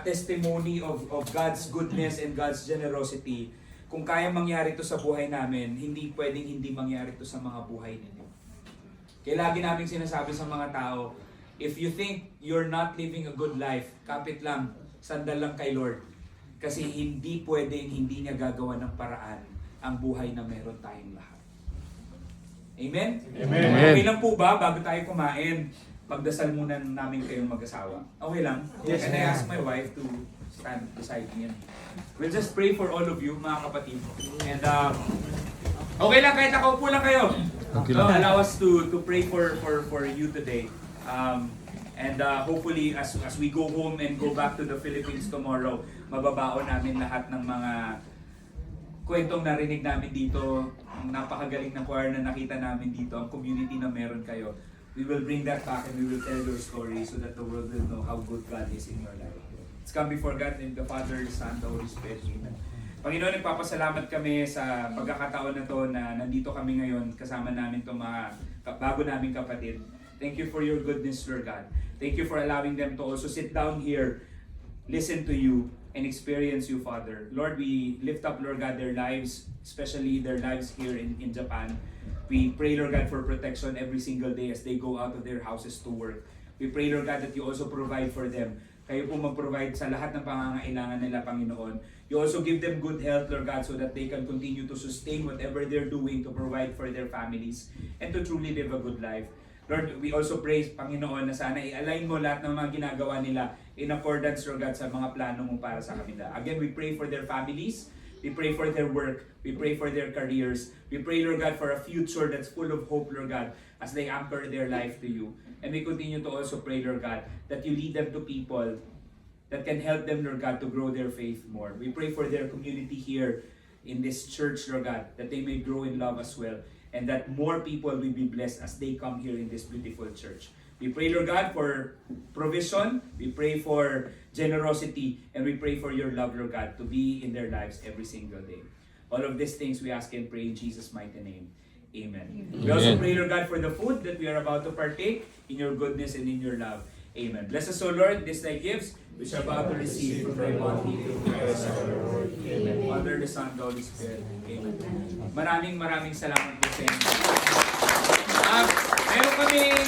testimony of God's goodness and God's generosity. Kung kaya mangyari ito sa buhay namin, hindi pwedeng hindi mangyari ito sa mga buhay ninyo. Kaya lagi namin sinasabi sa mga tao, if you think you're not living a good life, kapit lang, sandal lang kay Lord. Kasi hindi pwedeng hindi niya gagawa ng paraan ang buhay na meron tayong lahat. Amen? Amen. Okay lang po ba, bago tayo kumain, pagdasal muna namin kayong mag-asawa? Okay lang? Yes, Can I ask my wife to stand beside me? We'll just pray for all of you, mga kapatid. And okay lang, kahit nakaupo lang kayo. Okay So, lang. allow us to pray for you today. And hopefully, as we go home and go back to the Philippines tomorrow, mababaon namin lahat ng mga kwentong narinig namin dito, ang napakagaling na choir na nakita namin dito, ang community na meron kayo. We will bring that back and we will tell your story so that the world will know how good God is in your life. Let's come before God in the Father, the Son, the Holy Spirit. Amen. Panginoon, nagpapasalamat kami sa pagkakataon na to na nandito kami ngayon kasama namin itong mga bago naming kapatid. Thank you for your goodness, Lord God. Thank you for allowing them to also sit down here, listen to you, and experience you, Father. Lord, we lift up, Lord God, their lives, especially their lives here in Japan. We pray, Lord God, for protection every single day as they go out of their houses to work. We pray, Lord God, that you also provide for them. Kayo po mag-provide sa lahat ng pangangailangan nila, Panginoon. You also give them good health, Lord God, so that they can continue to sustain whatever they're doing to provide for their families and to truly live a good life. Lord, we also pray, Panginoon, na sana i-align mo lahat ng mga ginagawa nila in accordance, Lord God, sa mga plano mo para sa kanila. Again, we pray for their families. We pray for their work. We pray for their careers. We pray, Lord God, for a future that's full of hope, Lord God, as they anchor their life to you. And we continue to also pray, Lord God, that you lead them to people that can help them, Lord God, to grow their faith more. We pray for their community here in this church, Lord God, that they may grow in love as well, and that more people will be blessed as they come here in this beautiful church. We pray, Lord God, for provision. We pray for generosity. And we pray for your love, Lord God, to be in their lives every single day. All of these things we ask and pray in Jesus' mighty name. Amen. We also pray, Lord God, for the food that we are about to partake in your goodness and in your love. Amen. Bless us, O Lord, this thy gifts, which are about to receive from thy bounty through Christ our Lord. Amen. Father, the Son, the Holy Spirit. Amen. Maraming salamat po sa inyo. Meron kaming